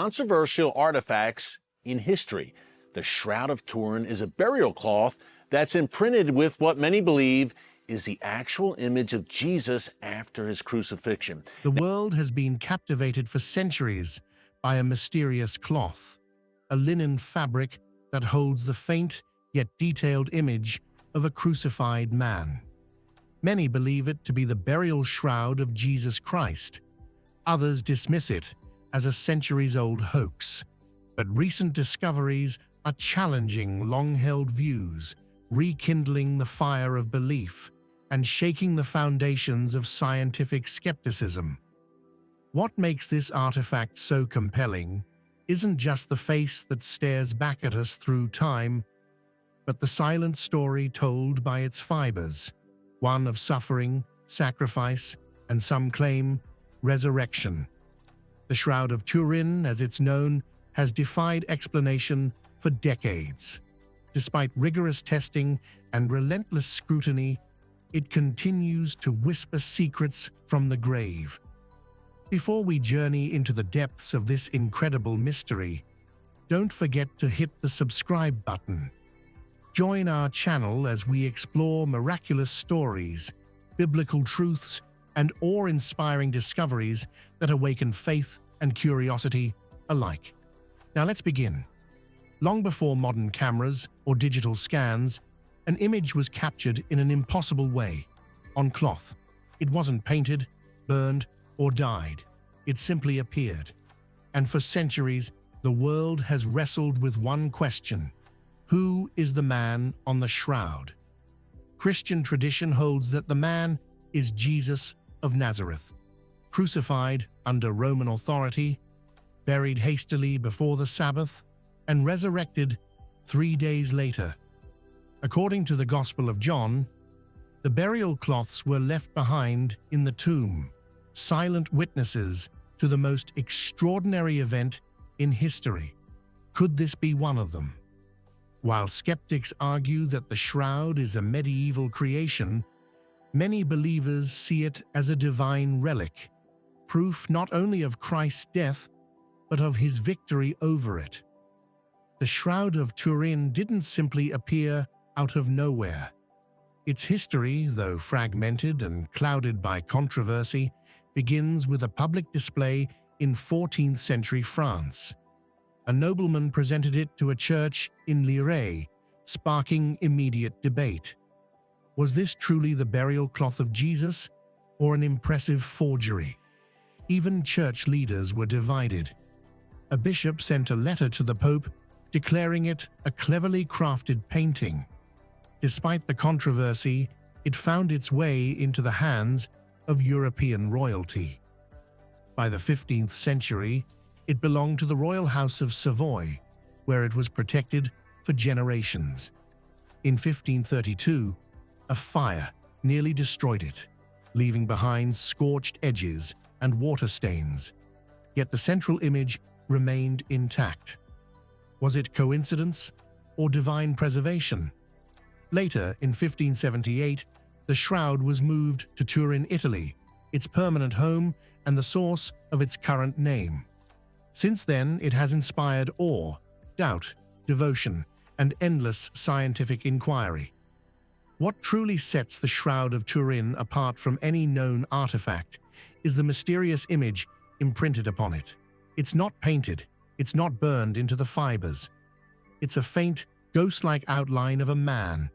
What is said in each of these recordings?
Controversial artifacts in history. The Shroud of Turin is a burial cloth that's imprinted with what many believe is the actual image of Jesus after his crucifixion. The world has been captivated for centuries by a mysterious cloth, a linen fabric that holds the faint yet detailed image of a crucified man. Many believe it to be the burial shroud of Jesus Christ. Others dismiss it as a centuries-old hoax. But recent discoveries are challenging long-held views, rekindling the fire of belief, and shaking the foundations of scientific skepticism. What makes this artifact so compelling isn't just the face that stares back at us through time, but the silent story told by its fibers, one of suffering, sacrifice, and some claim, resurrection. The Shroud of Turin, as it's known, has defied explanation for decades. Despite rigorous testing and relentless scrutiny, it continues to whisper secrets from the grave. Before we journey into the depths of this incredible mystery, don't forget to hit the subscribe button. Join our channel as we explore miraculous stories, biblical truths, and awe-inspiring discoveries that awaken faith and curiosity alike. Now let's begin. Long before modern cameras or digital scans, an image was captured in an impossible way, on cloth. It wasn't painted, burned, or dyed. It simply appeared. And for centuries, the world has wrestled with one question: who is the man on the shroud? Christian tradition holds that the man is Jesus of Nazareth, crucified under Roman authority, buried hastily before the Sabbath, and resurrected 3 days later. According to the Gospel of John, the burial cloths were left behind in the tomb, silent witnesses to the most extraordinary event in history. Could this be one of them? While skeptics argue that the shroud is a medieval creation, many believers see it as a divine relic, proof not only of Christ's death, but of his victory over it. The Shroud of Turin didn't simply appear out of nowhere. Its history, though fragmented and clouded by controversy, begins with a public display in 14th century France. A nobleman presented it to a church in Lille, sparking immediate debate. Was this truly the burial cloth of Jesus, or an impressive forgery? Even church leaders were divided. A bishop sent a letter to the Pope declaring it a cleverly crafted painting. Despite the controversy, it found its way into the hands of European royalty. By the 15th century, it belonged to the royal house of Savoy, where it was protected for generations. In 1532, a fire nearly destroyed it, leaving behind scorched edges and water stains. Yet the central image remained intact. Was it coincidence or divine preservation? Later, in 1578, the shroud was moved to Turin, Italy, its permanent home and the source of its current name. Since then, it has inspired awe, doubt, devotion, and endless scientific inquiry. What truly sets the Shroud of Turin apart from any known artifact is the mysterious image imprinted upon it. It's not painted, it's not burned into the fibers. It's a faint, ghost-like outline of a man,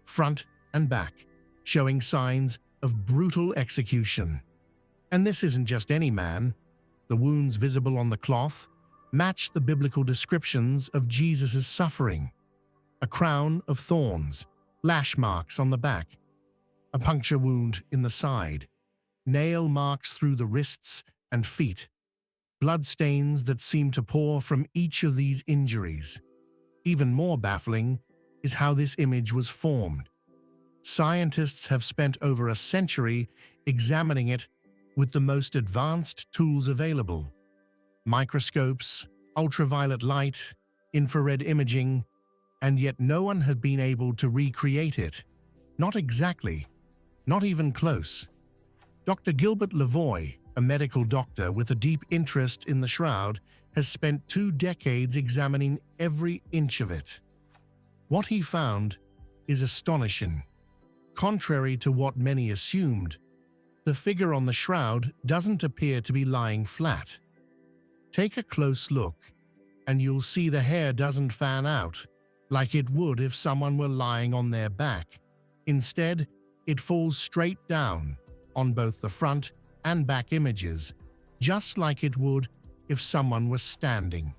front and back, showing signs of brutal execution. And this isn't just any man. The wounds visible on the cloth match the biblical descriptions of Jesus' suffering. A crown of thorns, lash marks on the back, a puncture wound in the side, nail marks through the wrists and feet, blood stains that seem to pour from each of these injuries. Even more baffling is how this image was formed. Scientists have spent over a century examining it with the most advanced tools available: microscopes, ultraviolet light, infrared imaging, and yet no one had been able to recreate it. Not exactly, not even close. Dr. Gilbert Lavoie, a medical doctor with a deep interest in the shroud, has spent 2 decades examining every inch of it. What he found is astonishing. Contrary to what many assumed, the figure on the shroud doesn't appear to be lying flat. Take a close look, and you'll see the hair doesn't fan out like it would if someone were lying on their back. Instead, it falls straight down on both the front and back images, just like it would if someone was standing.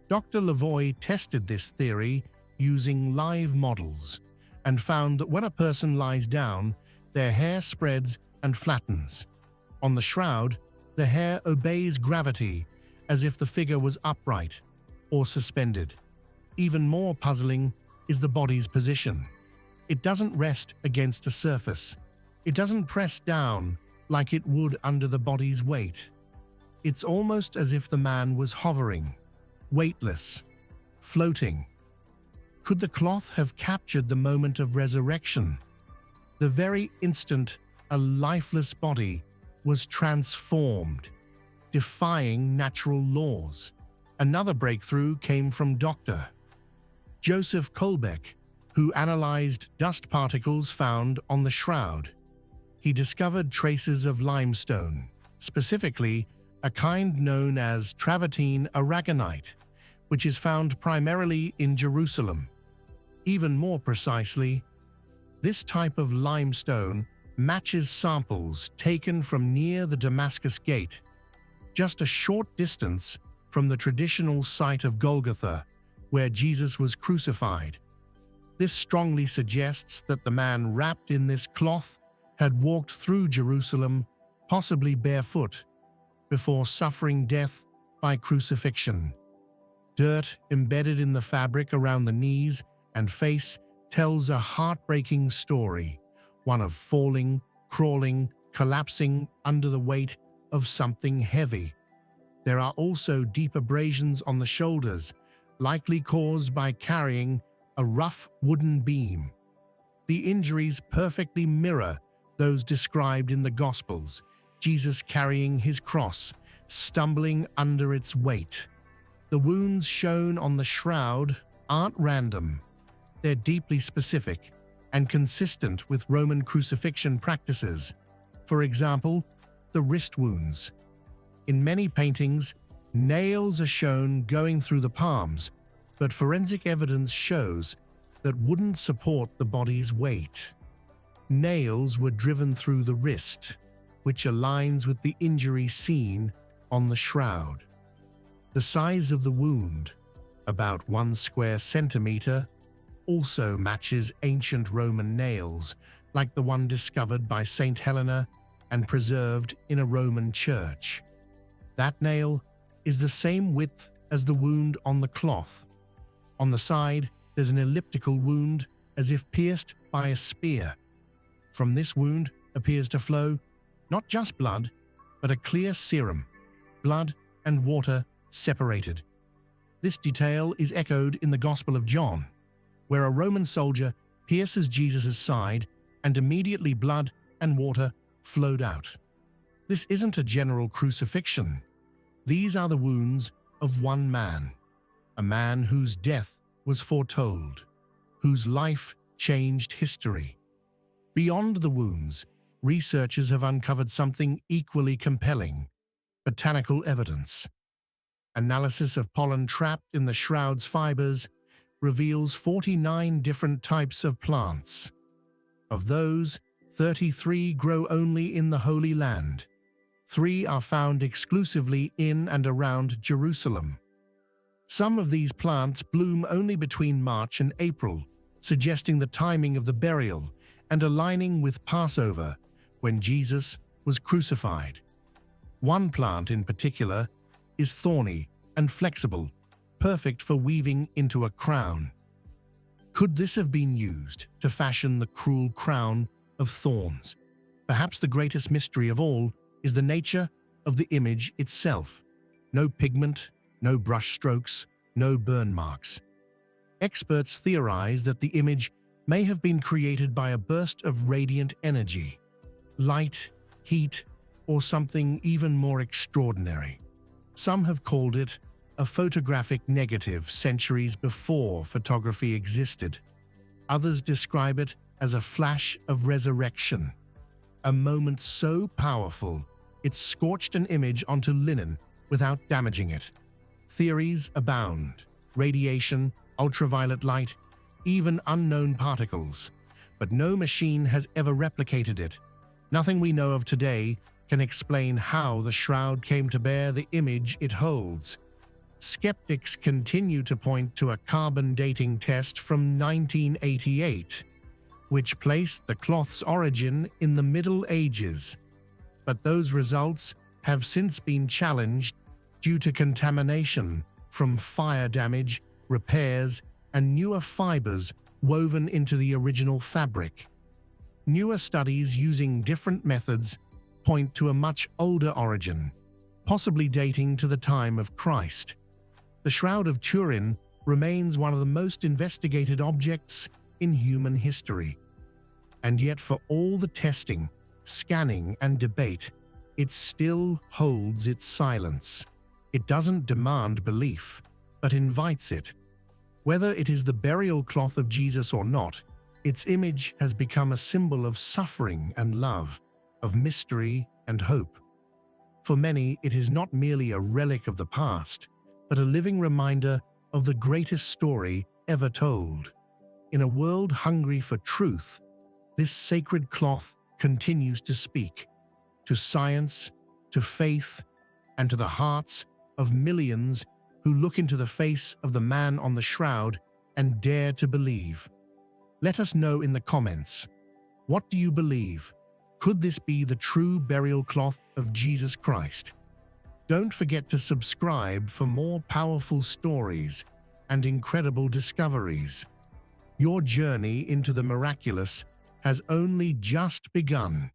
Dr. Lavoie tested this theory using live models and found that when a person lies down, their hair spreads and flattens. On the shroud, the hair obeys gravity as if the figure was upright or suspended. Even more puzzling is the body's position. It doesn't rest against a surface. It doesn't press down like it would under the body's weight. It's almost as if the man was hovering, weightless, floating. Could the cloth have captured the moment of resurrection? The very instant a lifeless body was transformed, defying natural laws. Another breakthrough came from Dr. Joseph Kolbeck, who analyzed dust particles found on the shroud. He discovered traces of limestone, specifically a kind known as travertine aragonite, which is found primarily in Jerusalem. Even more precisely, this type of limestone matches samples taken from near the Damascus Gate, just a short distance from the traditional site of Golgotha, where Jesus was crucified. This strongly suggests that the man wrapped in this cloth had walked through Jerusalem, possibly barefoot, before suffering death by crucifixion. Dirt embedded in the fabric around the knees and face tells a heartbreaking story, one of falling, crawling, collapsing under the weight of something heavy. There are also deep abrasions on the shoulders, likely caused by carrying a rough wooden beam. The injuries perfectly mirror those described in the Gospels, Jesus carrying his cross, stumbling under its weight. The wounds shown on the shroud aren't random. They're deeply specific and consistent with Roman crucifixion practices. For example, the wrist wounds. In many paintings, nails are shown going through the palms, but forensic evidence shows that wouldn't support the body's weight. Nails were driven through the wrist, which aligns with the injury seen on the shroud. The size of the wound, about 1 square centimeter, also matches ancient Roman nails, like the one discovered by Saint Helena and preserved in a Roman church. That nail is the same width as the wound on the cloth. On the side, there's an elliptical wound as if pierced by a spear. From this wound appears to flow not just blood, but a clear serum, blood and water separated. This detail is echoed in the Gospel of John, where a Roman soldier pierces Jesus' side and immediately blood and water flowed out. This isn't a general crucifixion. These are the wounds of one man, a man whose death was foretold, whose life changed history. Beyond the wounds, researchers have uncovered something equally compelling: botanical evidence. Analysis of pollen trapped in the shroud's fibers reveals 49 different types of plants. Of those, 33 grow only in the Holy Land. 3 are found exclusively in and around Jerusalem. Some of these plants bloom only between March and April, suggesting the timing of the burial and aligning with Passover, when Jesus was crucified. One plant in particular is thorny and flexible, perfect for weaving into a crown. Could this have been used to fashion the cruel crown of thorns? Perhaps the greatest mystery of all is the nature of the image itself. No pigment, no brush strokes, no burn marks. Experts theorize that the image may have been created by a burst of radiant energy, light, heat, or something even more extraordinary. Some have called it a photographic negative centuries before photography existed. Others describe it as a flash of resurrection, a moment so powerful it scorched an image onto linen without damaging it. Theories abound: radiation, ultraviolet light, even unknown particles. But no machine has ever replicated it. Nothing we know of today can explain how the shroud came to bear the image it holds. Skeptics continue to point to a carbon dating test from 1988, which placed the cloth's origin in the Middle Ages. But those results have since been challenged due to contamination from fire damage, repairs, and newer fibers woven into the original fabric. Newer studies using different methods point to a much older origin, possibly dating to the time of Christ. The Shroud of Turin remains one of the most investigated objects in human history. And yet, for all the testing, scanning, and debate, it still holds its silence. It doesn't demand belief, but invites it. Whether it is the burial cloth of Jesus or not, its image has become a symbol of suffering and love, of mystery and hope. For many, it is not merely a relic of the past, but a living reminder of the greatest story ever told. In a world hungry for truth, this sacred cloth continues to speak to science, to faith, and to the hearts of millions who look into the face of the man on the shroud and dare to believe. Let us know in the comments. What do you believe? Could this be the true burial cloth of Jesus Christ? Don't forget to subscribe for more powerful stories and incredible discoveries. Your journey into the miraculous has only just begun.